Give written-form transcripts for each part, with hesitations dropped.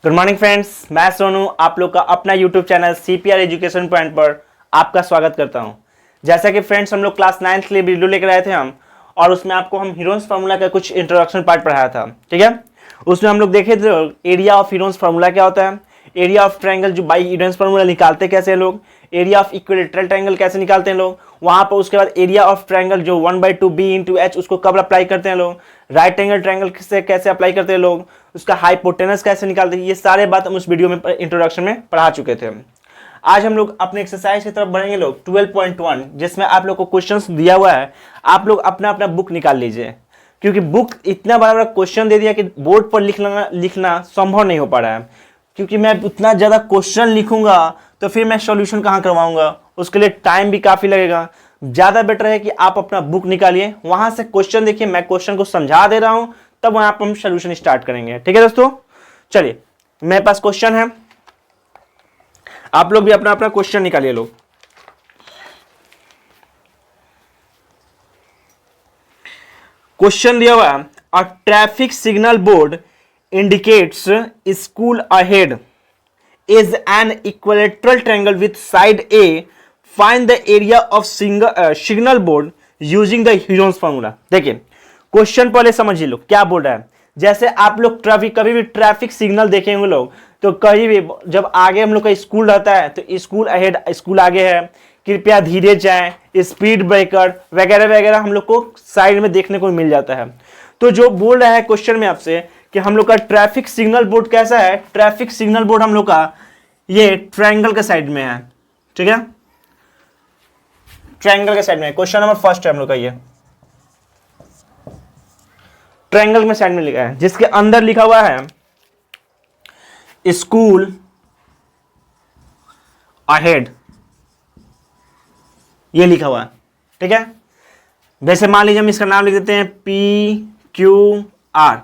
Good morning friends, मैं सोनू आप लोग का अपना YouTube channel CPR education point पर आपका स्वागत करता हूं। जैसा कि फ्रेंड्स हम लोग क्लास 9 के लिए वीडियो लेकर आए थे हम, और उसमें आपको हम हीरोन्स फार्मूला का कुछ इंट्रोडक्शन पार्ट पढ़ाया था। ठीक है, उसमें हम लोग देखे थे एरिया ऑफ हीरोन्स फार्मूला क्या होता है, एरिया ऑफ ट्रायंगल जो बाई हीरोन्स फार्मूला निकालते कैसे हैं लोग, एरिया ऑफ इक्विलेटरल ट्रायंगल कैसे निकालते हैं लोग, वहां पर उसके बाद एरिया ऑफ ट्रायंगल जो 1/2 बी इंटू एच उसको कब अप्लाई करते हैं लोग, राइट एंगल ट्रायंगल से कैसे अप्लाई करते हैं लोग, उसका हाइपोटेनस कैसे निकालते हैं, ये सारे बात हम उस वीडियो में इंट्रोडक्शन में पढ़ा चुके थे। आज हम लोग अपने एक्सरसाइज की तरफ बढ़ेंगे लोग 12.1, जिसमें आप लोग को क्वेश्चंस दिया हुआ है। आप लोग अपना अपना बुक निकाल लीजिए, क्योंकि बुक इतना बड़ा बड़ा क्वेश्चन दे दिया कि बोर्ड पर लिखना संभव नहीं हो पा रहा है। क्योंकि मैं उतना ज़्यादा क्वेश्चन लिखूंगा तो फिर मैं सॉल्यूशन कहाँ करवाऊंगा, उसके लिए टाइम भी काफ़ी लगेगा। ज़्यादा बेटर है कि आप अपना बुक निकालिए, वहां से क्वेश्चन देखिए, मैं क्वेश्चन को समझा दे रहा हूं, तब वहां पर हम सॉल्यूशन स्टार्ट करेंगे। ठीक है दोस्तों, चलिए मेरे पास क्वेश्चन है, आप लोग भी अपना अपना क्वेश्चन निकालिए लोग। क्वेश्चन दिया हुआ है, a traffic signal board indicates school ahead is an equilateral triangle with side A. Find the area of signal board using the Heron's formula. देखिए क्वेश्चन पहले समझिए लोग क्या बोल रहा है। जैसे आप लोग कभी भी ट्रैफिक सिग्नल देखेंगे लोग, तो कहीं भी जब आगे हम लोग का स्कूल रहता है तो स्कूल अहेड, स्कूल आगे है, कृपया धीरे जाएं, स्पीड ब्रेकर वगैरह वगैरह हम लोग को साइड में देखने को मिल जाता है। तो जो बोल रहा है क्वेश्चन में आपसे कि हम लोग का ट्रैफिक सिग्नल बोर्ड कैसा है, ट्रैफिक सिग्नल बोर्ड हम लोग का ये ट्रायंगल के साइड में है। ठीक है, ट्रायंगल के साइड में, क्वेश्चन नंबर फर्स्ट है हम लोग का, ये ट्रायंगल में साइड में लिखा है, जिसके अंदर लिखा हुआ है स्कूल अहेड, ये लिखा हुआ है। ठीक है, वैसे मान लीजिए हम इसका नाम लिख देते हैं PQR।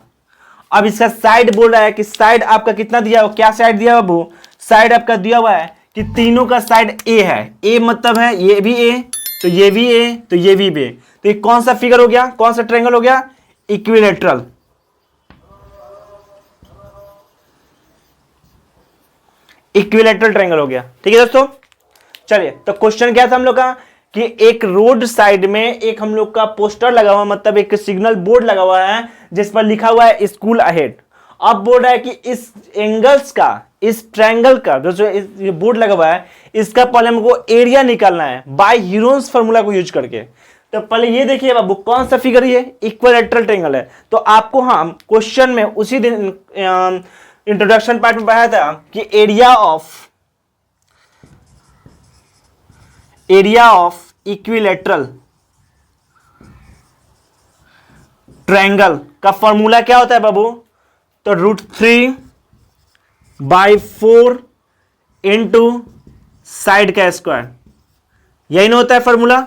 अब इसका साइड बोल रहा है कि साइड आपका कितना दिया हुआ, क्या साइड दिया हुआ वो, साइड आपका दिया हुआ है कि तीनों का साइड ए है। ए मतलब है ये भी ए, तो ये भी ए, तो ये भी ए। तो ये कौन सा फिगर हो गया, कौन सा ट्रायंगल हो गया, इक्विलेटरल। इक्विलेटरल ट्रायंगल हो गया। ठीक है दोस्तों, चलिए तो क्वेश्चन क्या था हम लोग का कि एक रोड साइड में एक हम लोग का पोस्टर लगा हुआ, मतलब एक सिग्नल बोर्ड लगा हुआ है जिस पर लिखा हुआ है स्कूल अहेड। अब बोल रहा है कि इस एंगल्स का, इस ट्रायंगल का जो ये बोर्ड लगा हुआ है, इसका पहले हमको एरिया निकालना है बाय हीरोन्स फार्मूला को यूज करके। तो पहले ये देखिए बाबू, कौन सा फिगर ये इक्विलेटरल ट्रायंगल है। तो आपको हम क्वेश्चन में उसी दिन इंट्रोडक्शन पार्ट में पढ़ाया था कि एरिया ऑफ इक्विलेटरल ट्रायंगल का फॉर्मूला क्या होता है बाबू, तो √3/4 इंटू साइड का स्क्वायर, यही ना होता है फॉर्मूला।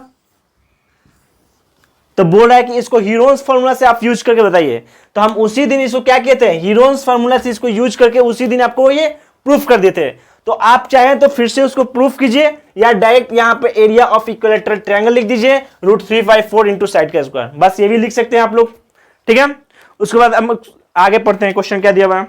तो बोल रहा है कि इसको हीरोन्स फार्मूला से आप यूज करके बताइए। तो हम उसी दिन इसको क्या कहते हैं, हीरोन्स फार्मूला से इसको यूज करके उसी दिन आपको ये प्रूफ कर देते हैं। तो आप चाहें तो फिर से उसको प्रूफ कीजिए, या डायरेक्ट यहां पे एरिया ऑफ इक्विलेटरल ट्रायंगल लिख दीजिए √3/4 इंटू साइड का स्क्वायर, बस ये भी लिख सकते हैं आप लोग। ठीक है, उसके बाद हम आगे पढ़ते हैं, क्वेश्चन क्या दिया हुआ है।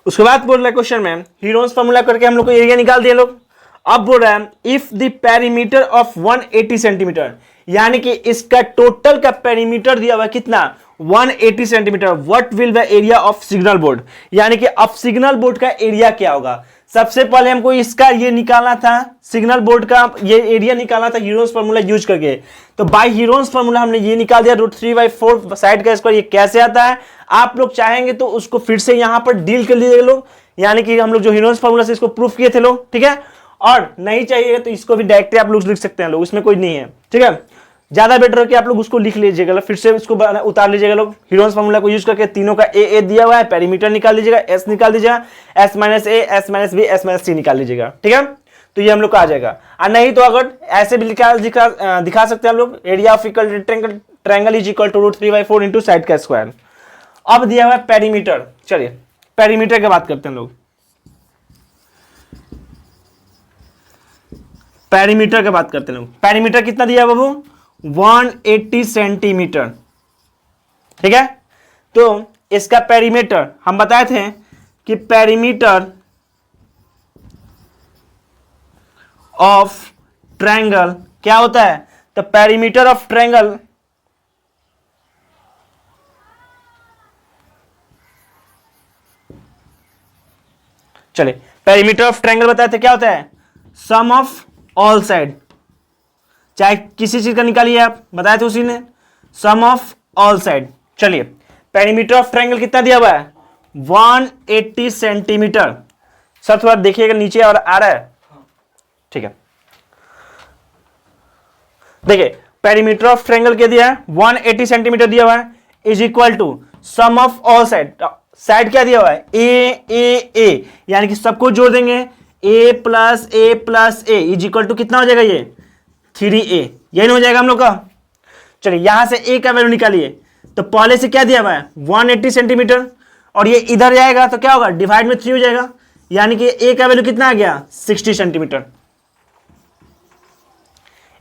उसके बाद बोल रहा है क्वेश्चन में हीरोन्स फार्मूला करके हम लोग को एरिया निकाल दिए लोग। अब बोल रहा है if the perimeter of 180 centimetre, यानी कि इसका टोटल का पेरीमीटर दिया हुआ कितना, 180 centimetre, what will the area of signal board, यानी कि अब सिग्नल बोर्ड का एरिया क्या होगा। सबसे पहले हमको इसका ये निकालना था, सिग्नल बोर्ड का ये एरिया निकालना था हीरोन्स फार्मूला यूज करके। तो बाय हीरोन्स फार्मूला हमने ये निकाल दिया √3/4 साइड का स्क्वायर। ये कैसे आता है, आप लोग चाहेंगे तो उसको फिर से यहां पर डील कर लीजिए लोग, यानी कि हम लोग जो हीरोन्स फार्मूला से इसको प्रूफ किए थे लोग। ठीक है, और नहीं चाहिए तो इसको भी डायरेक्ट आप लोग लिख सकते हैं लोग, इसमें कोई नहीं है। ठीक है, ज्यादा बेटर है कि आप लोग उसको लिख लीजिएगा, फिर से उसको उतार लीजिएगा लोग, हीरोन्स फार्मूला को यूज करके तीनों का ए दिया हुआ है, पेरीमीटर निकाल लीजिएगा, एस निकाल दीजिएगा, S - A, S - B, S - C निकाल लीजिएगा। ठीक है, तो ये हम लोग का आ जाएगा। और नहीं तो अगर ऐसे भी दिखा सकते हैं हम लोग, area of equilateral triangle is equal to √3/4 into side का स्क्वायर। अब दिया हुआ है पेरीमीटर, चलिए पेरीमीटर की बात करते हैं लोग। पेरीमीटर की बात करते हैं लोग। पेरीमीटर कितना दिया बाबू, 180 सेंटीमीटर। ठीक है, तो इसका पेरीमीटर हम बताए थे कि पेरीमीटर ऑफ ट्रायंगल क्या होता है, तो पेरीमीटर ऑफ ट्रायंगल चलिए पेरीमीटर ऑफ ट्रायंगल बताए थे क्या होता है, सम ऑफ ऑल साइड, चाहे किसी चीज का निकालिए आप, बताए थे उसी ने, सम ऑफ ऑल साइड। चलिए पेरीमीटर ऑफ ट्रायंगल कितना दिया हुआ है, 180 सेंटीमीटर। सर थोड़ा देखिएगा नीचे और आ रहा है, ठीक है। देखिए पेरीमीटर ऑफ ट्रायंगल क्या दिया है, 180 सेंटीमीटर दिया हुआ है, is equal to sum of all side, side क्या दिया हुआ है, ए, यानी कि सबको जोड़ देंगे, a plus a is equal to कितना हो जाएगा, ये 3a, यही हो जाएगा हम लोग का। चलिए यहां से a का वैल्यू निकालिए, तो पहले से क्या दिया हुआ है 180 सेंटीमीटर, और ये इधर जाएगा तो क्या होगा, डिवाइड में 3 हो जाएगा, यानी कि a का वैल्यू कितना आ गया, 60 सेंटीमीटर।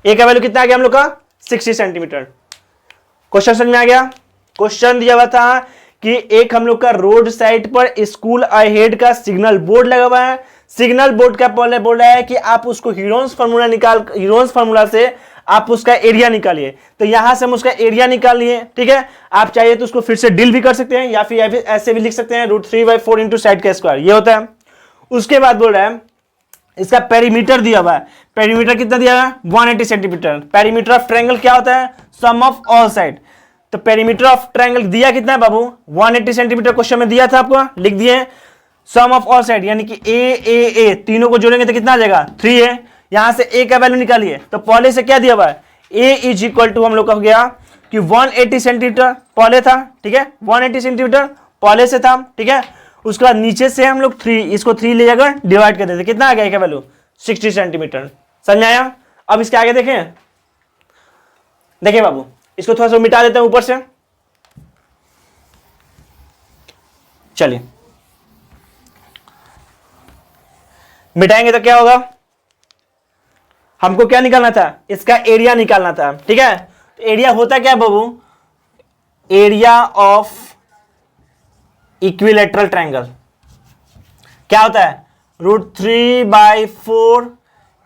a का वैल्यू कितना आ गया हम लोग का, 60 सेंटीमीटर। क्वेश्चन समझ में आ गया। क्वेश्चन दिया हुआ था कि एक हम लोग का रोड साइड पर स्कूल अहेड का सिग्नल बोर्ड लगा हुआ है, सिग्नल बोर्ड का पहले बोल रहा है कि आप उसको हीरोन्स फार्मूला से आप उसका एरिया निकालिए, तो यहां से हम उसका एरिया निकाल लिए, ठीक है। आप चाहिए तो उसको फिर से डील भी कर सकते हैं, या फिर ऐसे भी लिख सकते हैं, √3/4 इंटू साइड का स्क्वायर, ये होता है। उसके बाद बोल रहा है इसका पेरीमीटर दिया हुआ है, पेरीमीटर कितना दिया हुआ है, 180 सेंटीमीटर। पेरीमीटर ऑफ ट्रायंगल क्या होता है, सम ऑफ ऑल साइड, तो पेरीमीटर ऑफ ट्रायंगल दिया कितना है बाबू, 180 सेंटीमीटर क्वेश्चन में दिया था आपको, लिख दिए। सम ऑफ ऑल साइड यानी कि ए तीनों को जोड़ेंगे तो कितना आ जाएगा, 3 है। यहां से ए का वैल्यू निकालिए, तो पहले से क्या दिया हुआ है, ए इज इक्वल टू हम लोग का हो गया कि 180 सेंटीमीटर पहले था, ठीक है, 180 सेंटीमीटर पहले से था, ठीक है। उसके बाद नीचे से हम लोग 3, इसको 3 ले जाकर डिवाइड कर देते, कितना आ गया ए का वैल्यू, 60 सेंटीमीटर। समझ आया। अब इसके आगे देखें, देखिए बाबू इसको थोड़ा सा मिटा देते हैं ऊपर से, चलिए मिटाएंगे तो क्या होगा, हमको क्या निकालना था, इसका एरिया निकालना था, ठीक है। तो एरिया होता क्या बाबू, एरिया ऑफ इक्विलेटरल ट्रायंगल क्या होता है, √3/4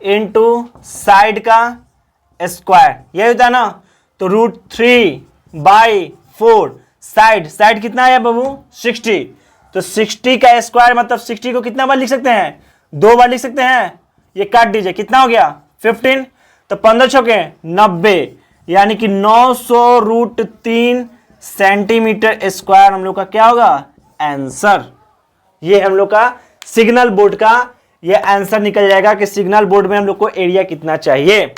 इंटू साइड का स्क्वायर, यही होता है ना। तो √3/4 साइड कितना है बाबू, 60, तो 60 का स्क्वायर मतलब 60 को कितना बार लिख सकते हैं, 2 बार लिख सकते हैं। ये काट दीजिए, कितना हो गया 15, तो 15 छके 90, यानी कि 900√3 सेंटीमीटर स्क्वायर हम लोग का क्या होगा, आंसर। ये हम लोग का सिग्नल बोर्ड का ये आंसर निकल जाएगा कि सिग्नल बोर्ड में हम लोग को एरिया कितना चाहिए।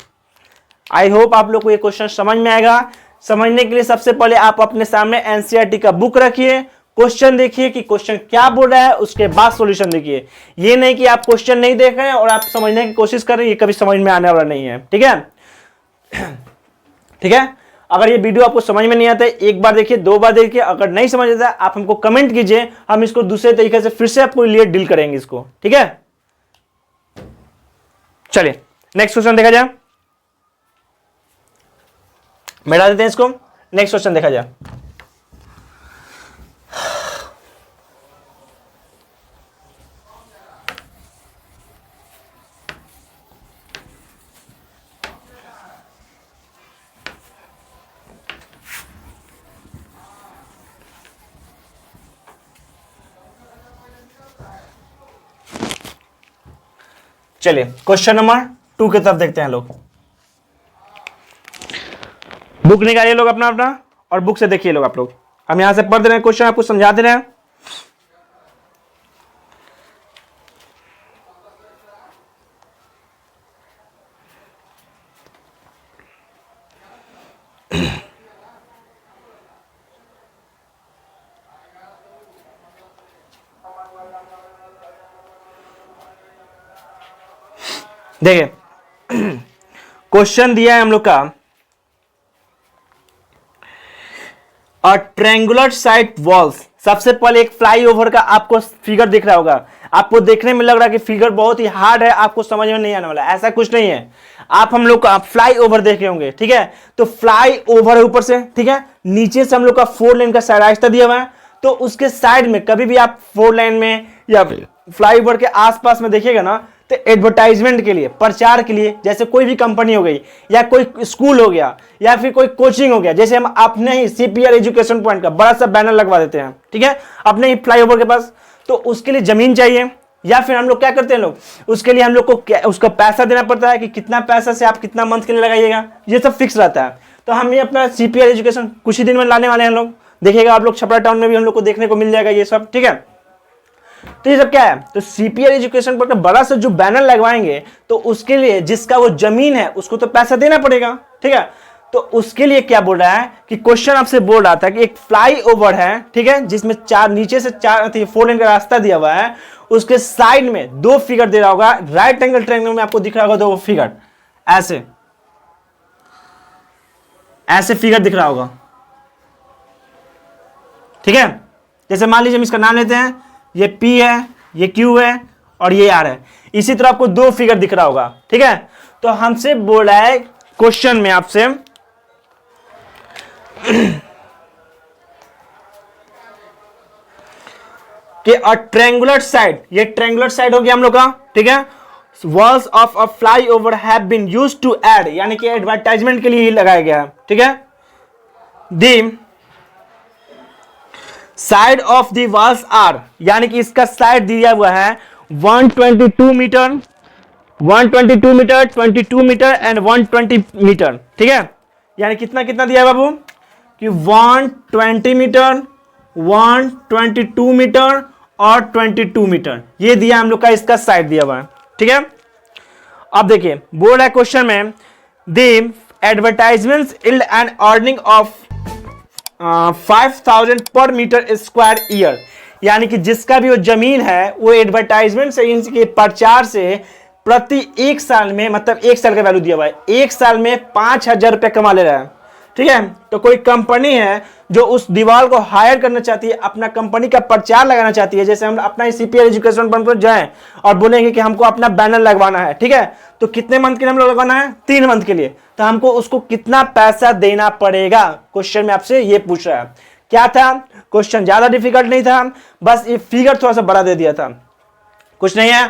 आई होप आप लोग को ये क्वेश्चन समझ में आएगा। समझने के लिए सबसे पहले आप अपने सामने एनसीईआरटी का बुक रखिए, क्वेश्चन देखिए कि क्वेश्चन क्या बोल रहा है, उसके बाद सॉल्यूशन देखिए। ये नहीं कि आप क्वेश्चन नहीं देख रहे हैं और आप समझने की कोशिश कर रहे हैं, ये कभी समझ में आने वाला नहीं है, ठीक है। ठीक है, अगर ये वीडियो आपको समझ में नहीं आता है, एक बार देखिए, 2 बार देखिए, अगर नहीं समझ आता आप हमको कमेंट कीजिए, हम इसको दूसरे तरीके से फिर से आपको लिए डील करेंगे इसको, ठीक है। चलिए नेक्स्ट क्वेश्चन देखा जाए, मिटा देते हैं इसको, नेक्स्ट क्वेश्चन देखा जाए। चलिए क्वेश्चन नंबर 2 की तरफ देखते हैं लोग। बुक निकालिए लोग अपना अपना और बुक से देखिए लोग आप लोग। हम यहां से पढ़ दे रहे हैं, क्वेश्चन आपको समझा दे रहे हैं। देखिए क्वेश्चन दिया है हम लोग का, अ ट्रायंगुलर साइड वॉल्स सबसे पहले एक फ्लाईओवर का आपको फिगर दिख रहा होगा, आपको देखने में लग रहा है कि फिगर बहुत ही हार्ड है, आपको समझ में नहीं आने वाला, ऐसा कुछ नहीं है। आप हम लोग का फ्लाईओवर देखे होंगे, ठीक है, तो फ्लाईओवर है ऊपर से, ठीक है, नीचे से हम लोग का 4 लेन का रास्ता दिया हुआ है, तो उसके साइड में कभी भी आप 4 लेन में या फ्लाईओवर के आसपास में देखिएगा ना, तो एडवर्टाइजमेंट के लिए, प्रचार के लिए, जैसे कोई भी कंपनी हो गई या कोई स्कूल हो गया या फिर कोई कोचिंग हो गया, जैसे हम अपने ही सीपीआर एजुकेशन पॉइंट का बड़ा सा बैनर लगवा देते हैं, ठीक है, अपने ही फ्लाईओवर के पास, तो उसके लिए जमीन चाहिए, या फिर हम लोग क्या करते हैं लोग, उसके लिए हम लोग को उसका पैसा देना पड़ता है कि कितना पैसा से आप कितना मंथ के लिए लगाइएगा, ये सब फिक्स रहता है। तो हम ये अपना सीपीआर एजुकेशन कुछ ही दिन में लाने वाले हैं लोग, देखिएगा आप लोग, छपरा टाउन में भी हम लोग को देखने को मिल जाएगा ये सब, ठीक है। तो ये सब क्या है, तो सीपीआर एजुकेशन पर बड़ा सा जो बैनर लगवाएंगे, तो उसके लिए जिसका वो जमीन है उसको तो पैसा देना पड़ेगा, ठीक है। तो उसके लिए क्या बोल रहा है कि क्वेश्चन आपसे बोल रहा था कि एक फ्लाईओवर है, ठीक है, जिसमें नीचे से 4 लेन का रास्ता दिया हुआ है, उसके साइड में 2 फिगर दे रहा होगा, राइट एंगल ट्रायंगल में आपको दिख रहा होगा 2 फिगर, ऐसे फिगर दिख रहा होगा, ठीक है। जैसे मान लीजिए हम इसका नाम लेते हैं, ये P है, ये Q है और ये R है, इसी तरह आपको 2 फिगर दिख रहा होगा, ठीक है। तो हमसे बोल रहा है क्वेश्चन में आपसे कि अ ट्रायंगुलर साइड, ये ट्रायंगुलर साइड हो गया हम लोग का, ठीक है, walls of a flyover have been used to add, यानी कि एडवर्टाइजमेंट के लिए ही लगाया गया है, ठीक है। The side of the walls are, यानी कि इसका साइड दिया हुआ है 122 metre, 122 metre, 22 metre and 120 metre, ठीक है। यानी कितना कितना दिया है बाबू कि 120 मीटर, 122 मीटर और 22 मीटर, ये दिया हम लोग का, इसका साइड दिया हुआ है, ठीक है। अब देखिए बोल रहा है क्वेश्चन में, the advertisements yield an earning of 5000 per metre square year, यानी कि जिसका भी वो जमीन है वो एडवर्टाइजमेंट से, इनके प्रचार से प्रति 1 साल में, मतलब 1 साल का वैल्यू दिया हुआ है, 1 साल में 5000 रुपया कमा ले रहा है, ठीक है। तो कोई कंपनी है जो उस दीवार को हायर करना चाहती है, अपना कंपनी का प्रचार लगाना चाहती है, जैसे हम अपना सीपीआर एजुकेशन पर जाएं और बोलेंगे कि हमको अपना बैनर लगवाना है, ठीक है, तो कितने मंथ के लिए हम लोग लगवाना है, 3 मंथ के लिए, तो हमको उसको कितना पैसा देना पड़ेगा, क्वेश्चन में आपसे ये पूछ रहा है। क्या था क्वेश्चन, ज्यादा डिफिकल्ट नहीं था, बस ये फिगर थोड़ा सा बड़ा दे दिया था, कुछ नहीं है।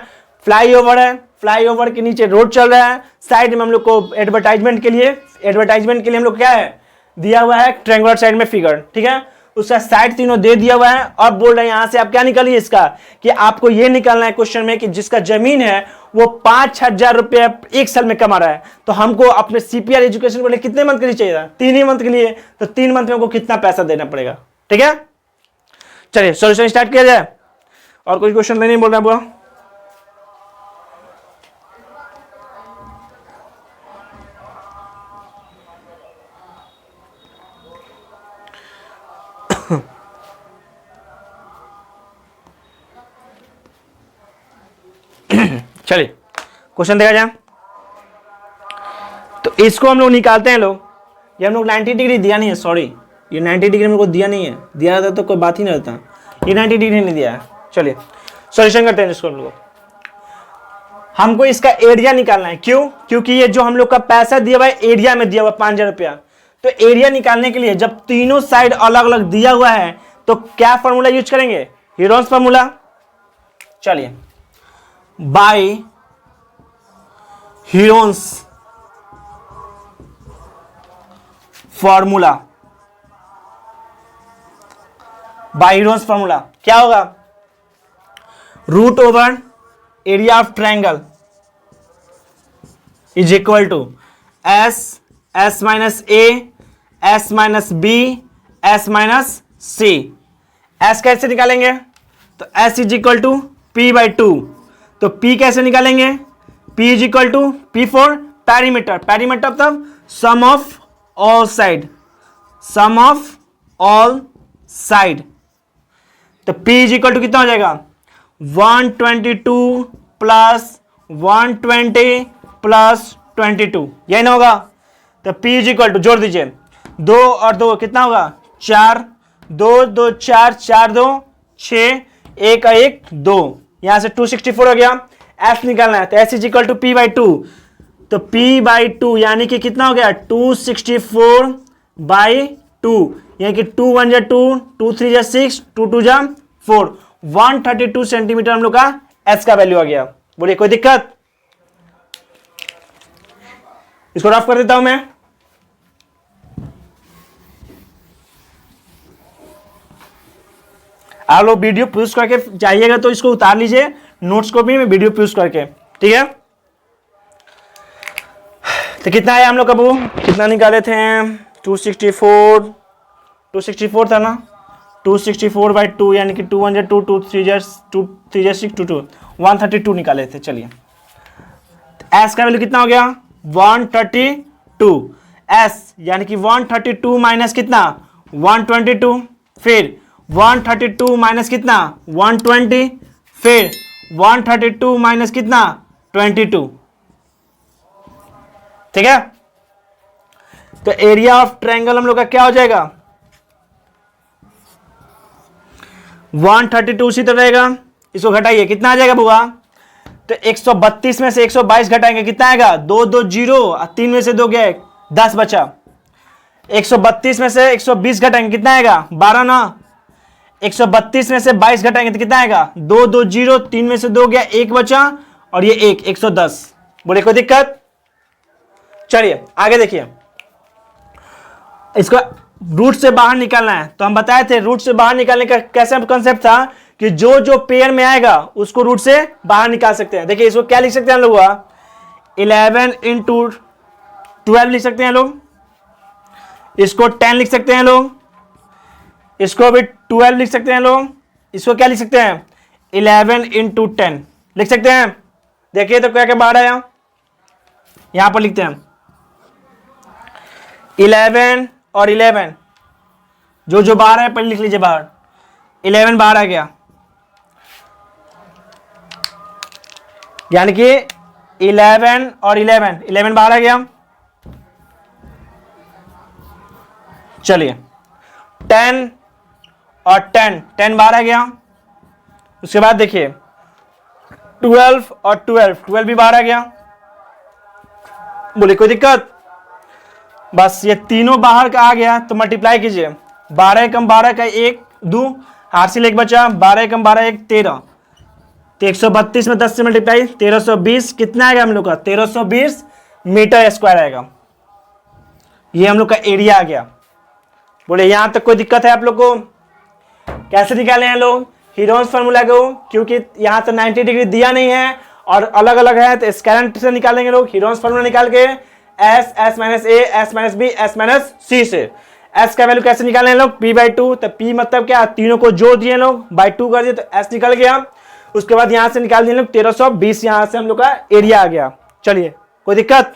फ्लाईओवर है, फ्लाईओवर के नीचे रोड चल रहा है, साइड में हम लोग को एडवर्टाइजमेंट के लिए हम लोग क्या है दिया हुआ है, ट्रायंगुलर साइड में फिगर, ठीक है, उसका साइड तीनों दे दिया हुआ है। और बोल रहे हैं यहां से आप क्या निकालिए इसका, कि आपको ये निकालना है क्वेश्चन में कि जिसका जमीन है वो 5000 रुपया 1 साल में कमा रहा है, तो हमको अपने सीपीआर एजुकेशन के लिए कितने मंथ के लिए चाहिए था, 3 ही मंथ के लिए, तो 3 मंथ में हमको कितना पैसा देना पड़ेगा, ठीक है। चलिए सॉल्यूशन स्टार्ट किया जाए, और कोई क्वेश्चन नहीं बोल रहा है। चलिए क्वेश्चन देखा जाए, तो इसको हम लोग निकालते हैं लोग, ये हम लोग 90 डिग्री दिया नहीं है, सॉरी, ये 90 डिग्री मेरे को दिया नहीं है, दिया रहता तो कोई बात ही नहीं रहता, ये 90 डिग्री नहीं दिया है। चलिए सॉल्यूशन करते हैं इसको हम लोग, हमको इसका एरिया निकालना है, क्यों, क्योंकि ये जो हम लोग का पैसा दिया हुआ है एरिया में दिया हुआ 5000 रुपया, तो एरिया निकालने के लिए जब तीनों साइड अलग अलग दिया हुआ है तो क्या फॉर्मूला यूज करेंगे, हीरोन्स फॉर्मूला। चलिए by Heron's formula, by Heron's formula क्या होगा, root over area of triangle is equal to S minus A, S minus B, S minus C. S कैसे निकालेंगे, तो S is equal to P by 2, तो P कैसे निकालेंगे, P is equal to P for perimeter, perimeter मतलब sum of all side, sum of all side, तो P is equal to कितना हो जाएगा 122 प्लस 120 प्लस 22, यही ना होगा, तो P इज इक्वल टू जोड़ दीजिए 2 और 2 कितना होगा 4, 2 2 4 4 2 6 1 1 2, यहां से 264 हो गया। एस निकालना है तो S is equal to P by two, तो पी बाई टू यानी कि कितना हो गया 264 बाई टू, यानी कि 2 1 जा 2, 2 3 जा 6, 2 2 जा 4, 132 सेंटीमीटर हम लोग का एस का वैल्यू आ गया। बोलिए कोई दिक्कत? इसको रफ कर देता हूं मैं। आप लोग वीडियो प्यूज करके चाहिएगा तो इसको उतार लीजिए नोट्स को भी, मैं वीडियो प्यूज करके, ठीक है। तो कितना है हम लोग का वो कितना निकाले थे 264 था ना, 264 बाई टू यानी कि 2 1 जा 2, 2 3 जा 6, 2 2 132 निकाले थे। चलिए एस का वैल्यू कितना हो गया 132, एस यानी कि 132 माइनस कितना 122, फिर 132 माइनस कितना 120, फिर 132 माइनस कितना 22, ठीक है। तो एरिया ऑफ ट्रायंगल हम लोग का क्या हो जाएगा 132 उसी तरह रहेगा। इसको घटाइए कितना आ जाएगा बुआ, तो 132 में से 122 घटाएंगे कितना आएगा 2 2 0, 3 में से 2 गया 10 बचा। 132 में से 120 घटाएंगे कितना आएगा 12 ना, 132 में से 22 घटाएंगे तो कितना आएगा 2 2 0, 3 में से 2 गया 1 बचा, और ये 110। बोले कोई दिक्कत? चलिए आगे देखिए, इसको रूट से बाहर निकालना है। तो हम बताए थे रूट से बाहर निकालने का कैसा कंसेप्ट था कि जो जो पेयर में आएगा उसको रूट से बाहर निकाल सकते हैं। देखिए इसको क्या लिख सकते हैं लोग 11 इंटू 12 लिख सकते हैं लोग, इसको 10 लिख सकते हैं लोग, इसको भी 12 लिख सकते हैं लोग, इसको क्या लिख सकते हैं 11 इंटू 10 लिख सकते हैं। देखिए तो क्या क्या बाहर आया, यहां पर लिखते हैं 11 और 11, जो जो बाहर है पहले लिख लीजिए बाहर, 11 बाहर आ गया, यानी कि 11 और 11 बाहर आ गया। चलिए 10 और 10 बाहर आ गया। उसके बाद देखिए 12 और 12 भी बाहर आ गया। बोले कोई दिक्कत? बस ये तीनों बाहर का आ गया तो मल्टीप्लाई कीजिए, 12 कम 12 का 1 2, हासिल 1 बचा, 12 कम 12 1 13, तो 132 में 10 से मल्टीप्लाई 1320, कितना आएगा हम लोग का 1320 मीटर स्क्वायर आएगा। ये हम लोग का एरिया आ गया। बोले यहां तक कोई दिक्कत है आप लोग को? कैसे निकाले हैं लोग हीरोन्स फार्मूला को, क्योंकि यहां तो 90 डिग्री दिया नहीं है और अलग अलग है, तो स्कैलेंट से निकालेंगे लोग हीरोन्स फार्मूला निकाल के S S minus A S minus B S minus C से। एस का वैल्यू कैसे निकाले हैं लोग पी बाई टू, तो पी मतलब क्या तीनों को जोड़ दिए लोग बाई 2 कर दिए तो एस निकल गया। उसके बाद यहां से निकाल दिए लोग 1320, यहां से हम लोग का एरिया आ गया। चलिए कोई दिक्कत?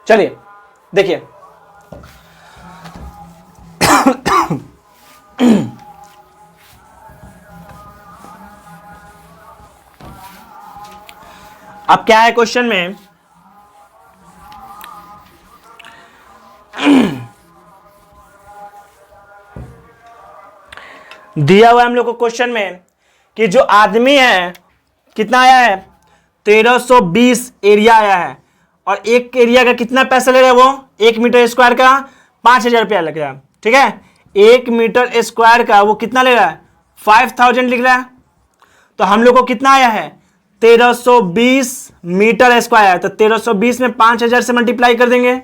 चलिए देखिए अब क्या है क्वेश्चन में, दिया हुआ है हम लोग को क्वेश्चन में कि जो आदमी है कितना आया है 1320 एरिया आया है, और एक एरिया का कितना पैसा ले रहा है वो 1 मीटर स्क्वायर का 5000 रुपया लग रहा है, ठीक है। 1 मीटर स्क्वायर का वो कितना ले रहा है 5000 लिख रहा है। तो हम लोग को कितना आया है 1320 मीटर स्क्वायर, तो 1320 में 5000 से मल्टीप्लाई कर देंगे।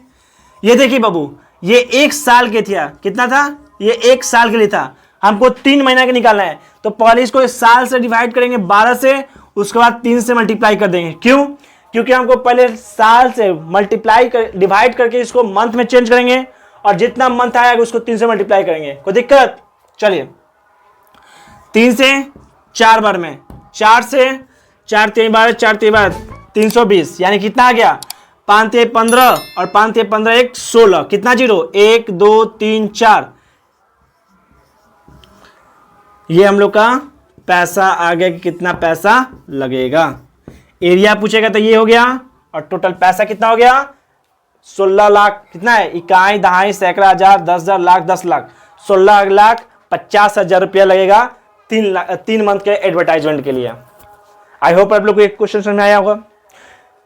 ये देखिए बाबू ये 1 साल के था, कितना था ये 1 साल के लिए था, हमको 3 महीना के निकालना है। तो पहले इसको इस साल से डिवाइड करेंगे 12 से, उसके बाद 3 से मल्टीप्लाई कर देंगे। क्यों? क्योंकि हमको पहले साल से मल्टीप्लाई कर डिवाइड करके इसको मंथ में चेंज करेंगे, और जितना मंथ आएगा उसको 3 से मल्टीप्लाई करेंगे। कोई दिक्कत? चलिए 3 से 4 बार में, 4 से 4 3 बार 4 3 बार 320, यानी कितना आ गया 5 3 15 और 5 3 15 1 16, कितना जीरो 1 2 3 4। ये हम लोग का पैसा आ गया कि कितना पैसा लगेगा। एरिया पूछेगा तो ये हो गया, और टोटल पैसा कितना हो गया 16 लाख। कितना है इकाई दहाई सैकड़ा हजार 10,000 लाख 10 लाख 16,50,000 रुपया लगेगा 3 मंथ के एडवर्टाइजमेंट के लिए। आई होप आप लोग को एक क्वेश्चन समझ में आया होगा।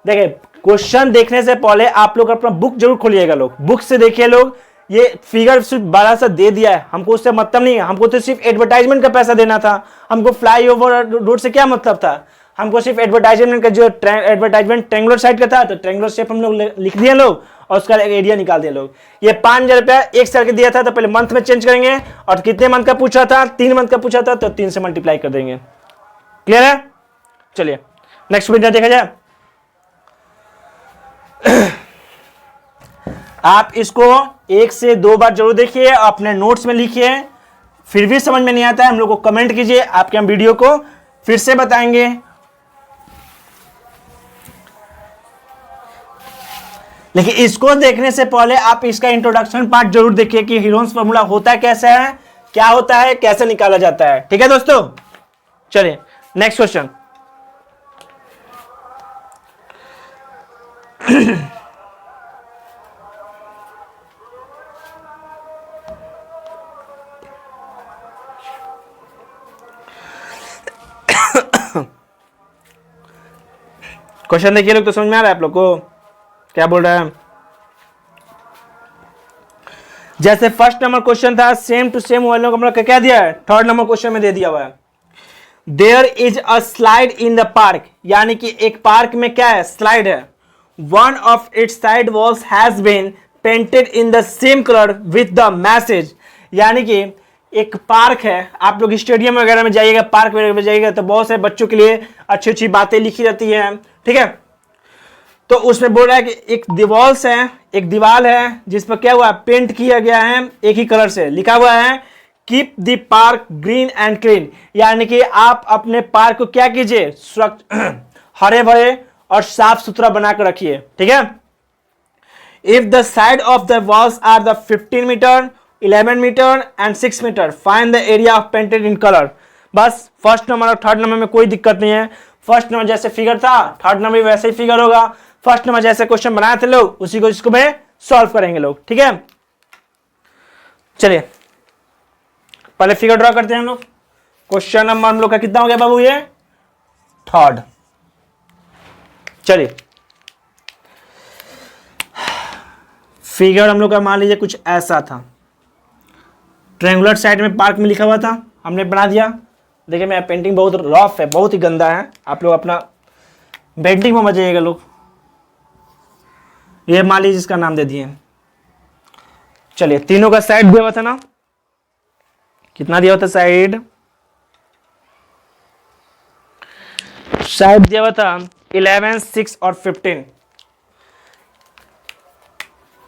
देखिए क्वेश्चन देखने से पहले आप लोग अपना बुक जरूर खोलिएगा, लोग बुक से देखिए। लोग ये फिगर सिर्फ 1200 दे दिया है, हमको उससे मतलब नहीं है, हमको तो सिर्फ एडवर्टाइजमेंट का पैसा देना था। हमको फ्लाईओवर रोड से क्या मतलब था, हमको सिर्फ एडवर्टाइजमेंट का, जो एडवर्टाइजमेंट ट्रायंगुलर साइड का था तो ट्रायंगुलर शेप हम लोग लिख दिए लोग, और उसका एरिया निकाल दिया लोग। ये 5,000 रुपया एक साल के दिया था, तो पहले मंथ में चेंज करेंगे, और कितने मंथ का पूछा था, 3 मंथ का पूछा था, तो 3 से मल्टीप्लाई कर देंगे। क्लियर है? चलिए नेक्स्ट वीडियो देखा जाए। आप इसको 1 से 2 बार जरूर देखिए, अपने नोट्स में लिखिए। फिर भी समझ में नहीं आता है हम लोग को कमेंट कीजिए, आपके हम वीडियो को फिर से बताएंगे। लेकिन इसको देखने से पहले आप इसका इंट्रोडक्शन पार्ट जरूर देखिए कि हीरोन्स फार्मूला होता कैसा है, क्या होता है, कैसे निकाला जाता है। ठीक है दोस्तों, चलिए नेक्स्ट क्वेश्चन। क्वेश्चन देखिए लोग, तो समझ में आ रहा है आप लोग को क्या बोल रहा है। जैसे फर्स्ट नंबर क्वेश्चन था सेम टू सेम वालों को हम लोग क्या दिया है, थर्ड नंबर क्वेश्चन में दे दिया हुआ है। There is a slide in the park, यानी कि एक पार्क में क्या है, स्लाइड है। One of its side walls has been painted in the same colour with the message, यानी कि एक पार्क है, आप लोग स्टेडियम वगैरह में जाइएगा, पार्क वगैरह में जाइएगा तो बहुत सारे बच्चों के लिए अच्छी अच्छी बातें लिखी जाती हैं। ठीक है, तो उसमें बोल रहा है कि एक दीवाल्स है, एक दीवार है जिस पर क्या हुआ, पेंट किया गया है, एक ही कलर से लिखा हुआ है keep the park green and clean, यानी कि आप अपने पार्क को क्या कीजिए, हरे भरे और साफ सुथरा बनाकर रखिए। ठीक है, if the side of the walls are the 15 metre 11 metre and 6 metre find the area of painted in colour. बस फर्स्ट नंबर और थर्ड नंबर में कोई दिक्कत नहीं है, फर्स्ट नंबर जैसे फिगर था थर्ड नंबर भी वैसे ही फिगर होगा। फर्स्ट नंबर जैसे क्वेश्चन बनाए थे लोग उसी को इसको में सॉल्व करेंगे लोग। ठीक है, चलिए पहले फिगर ड्रॉ करते हैं हम लोग। क्वेश्चन नंबर हम लोग का कितना हो गया बाबू, ये थर्ड। चलिए फिगर हम लोग का मान लीजिए कुछ ऐसा था, ट्रायंगुलर साइड में पार्क में लिखा हुआ था, हमने बना दिया। देखिए मेरा पेंटिंग बहुत रफ है, बहुत ही गंदा है, आप लोग अपना पेंटिंग में मजाइएगा लोग। ये मान लीजिए इसका नाम दे दिए। चलिए तीनों का साइड दिया हुआ था ना, कितना दिया हुआ था साइड, साइड दिया हुआ था 11, 6 और 15।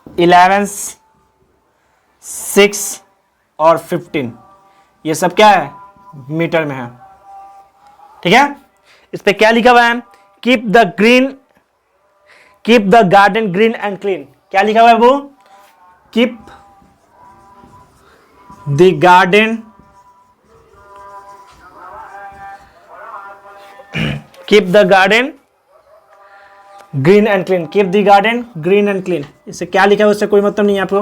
11, 6 और 15 ये सब क्या है, मीटर में है। ठीक है, इस पे क्या लिखा हुआ है, keep the garden green and clean. क्या लिखा हुआ है वो, keep the garden green and clean, keep the garden green and clean. इससे क्या लिखा है उससे कोई मतलब नहीं है आपको,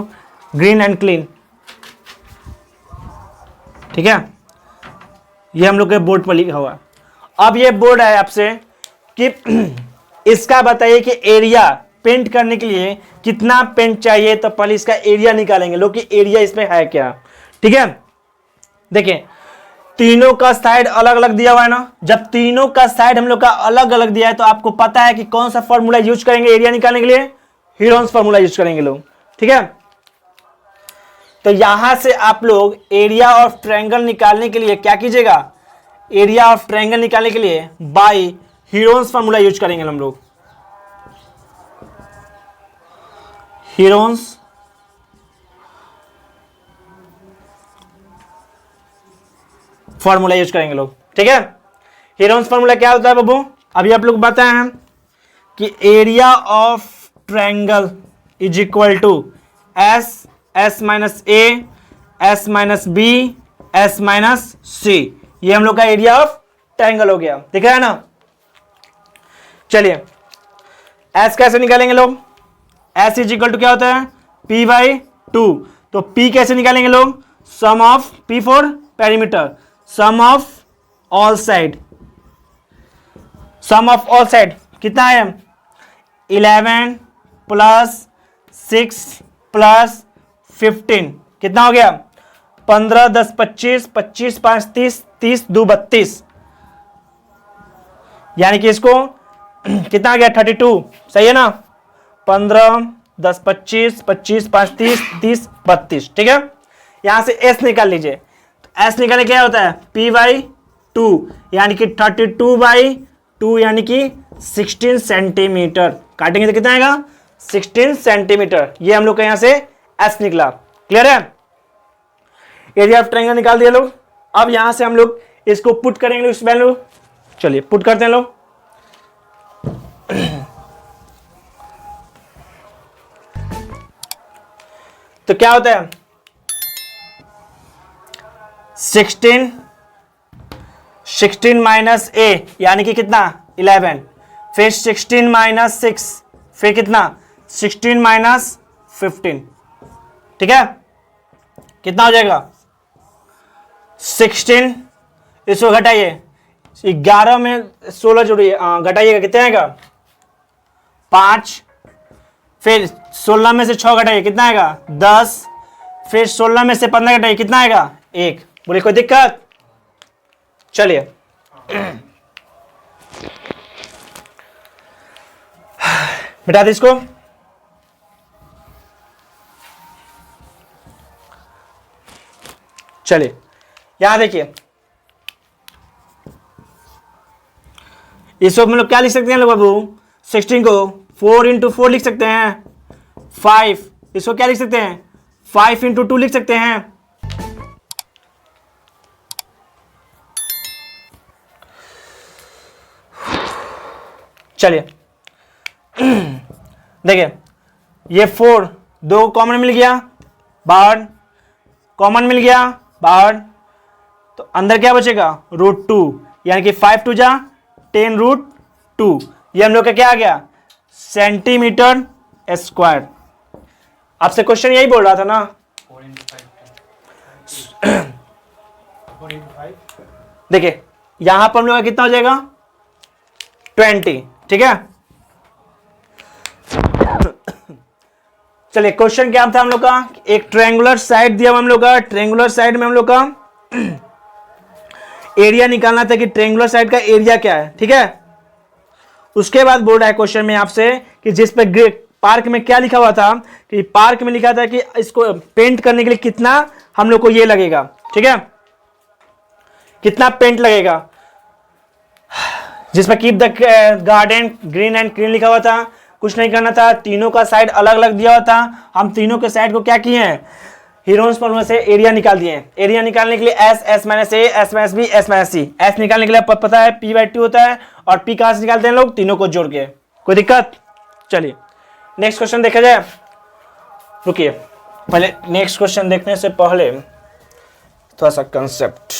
ग्रीन एंड क्लीन। ठीक है, ये हम लोग के बोर्ड पर लिखा हुआ है। अब ये बोर्ड है आपसे कि इसका बताइए कि एरिया पेंट करने के लिए कितना पेंट चाहिए, तो पहले इसका एरिया निकालेंगे लोग कि एरिया इसमें है क्या। ठीक है, देखिए तीनों का साइड अलग अलग दिया हुआ है ना, जब तीनों का साइड हम लोग का अलग अलग दिया है तो आपको पता है कि कौन सा फॉर्मूला यूज करेंगे एरिया निकालने के लिए, हीरोन्स फॉर्मूला यूज करेंगे लोग। ठीक है, तो यहां से आप लोग एरिया ऑफ ट्रायंगल निकालने के लिए क्या कीजिएगा, एरिया ऑफ ट्रायंगल निकालने के लिए बाय हीरोन्स फॉर्मूला यूज करेंगे हम लोग। हीरोन्स फॉर्मूला यूज करेंगे लोग। ठीक है, हीरोन्स फॉर्मूला क्या होता है बाबू, अभी आप लोग बताए हैं कि area of triangle is equal to S minus A, S minus B, S minus C. ये हम लोग का एरिया ऑफ ट्रायंगल हो गया, दिख रहा है ना। चलिए एस कैसे निकालेंगे लोग, एस इज इक्वल टू क्या होता है, पी बाई 2। तो पी कैसे निकालेंगे लोग, sum of P for perimeter, sum of all side, sum of all side कितना है 11 प्लस 6 प्लस 15 कितना हो गया 15 10 25 25 5 30 30 2 32 यानी कि इसको कितना आ गया 32 सही है ना 15 10 25 25 5 30 30 32 ठीक है। यहां से S निकाल लीजिए तो S निकालने क्या होता है P बाई 2 यानी कि 32/2 यानी कि 16 सेंटीमीटर काटेंगे तो कितना आएगा 16 सेंटीमीटर। ये हम लोग का यहां से S निकला। क्लियर है। एरिया ऑफ ट्रायंगल निकाल दिया लोग। अब यहां से हम लोग इसको पुट करेंगे इस वैल्यू। चलिए पुट करते हैं लोग। तो क्या होता है 16 माइनस ए यानी कि कितना 11 फिर 16 माइनस 6 फिर कितना 16 माइनस 15 ठीक है कितना हो जाएगा 16 इसको घटाइए 11 में 16 जोड़िए घटाइएगा कितना आएगा 5 फिर 16 में से 6 घटाइए कितना आएगा 10 फिर 16 में से 15 घटाइए कितना आएगा 1। बोले कोई दिक्कत। चलिए बिठा दे इसको। चलिए यहां देखिए इसको हम लोग क्या लिख सकते हैं लोग बाबू 16 को 4 इंटू 4 लिख सकते हैं 5 इसको क्या लिख सकते हैं 5 इंटू 2 लिख सकते हैं। चलिए देखिए ये 4 2 कॉमन मिल गया बाहर कॉमन मिल गया बाहर तो अंदर क्या बचेगा √2 यानी कि 5 2 जा 10√2 ये हम लोग का क्या आ गया सेंटीमीटर स्क्वायर। आपसे क्वेश्चन यही बोल रहा था ना 4 into 5 देखिए यहां पर हम लोग का कितना हो जाएगा 20 ठीक है। चलिए क्वेश्चन क्या था हम लोग का एक ट्रायंगुलर साइड दिया हम लोग का ट्रायंगुलर साइड में हम लोग का एरिया निकालना था कि ट्रायंगुलर साइड का एरिया क्या है ठीक है। उसके बाद बोल रहा है क्वेश्चन में आपसे कि जिस पे पार्क में क्या लिखा हुआ था कि पार्क में लिखा था कि इसको पेंट करने के लिए कितना हम लोग को ये लगेगा ठीक है कितना पेंट लगेगा जिसमें keep the garden green and clean लिखा हुआ था। कुछ नहीं करना था तीनों का साइड अलग अलग दिया हुआ था हम तीनों के साइड को क्या किए हैं हीरोन्स फॉर्मूला से एरिया निकाल दिए। एरिया निकालने के लिए S S minus A S minus B S minus C S निकालने के लिए पता है P/2 होता है और P कहां से निकालते हैं लोग तीनों को जोड़ के। कोई दिक्कत। चलिए नेक्स्ट क्वेश्चन देखा जाए। रुकिए पहले नेक्स्ट क्वेश्चन देखने से पहले थोड़ा सा कंसेप्ट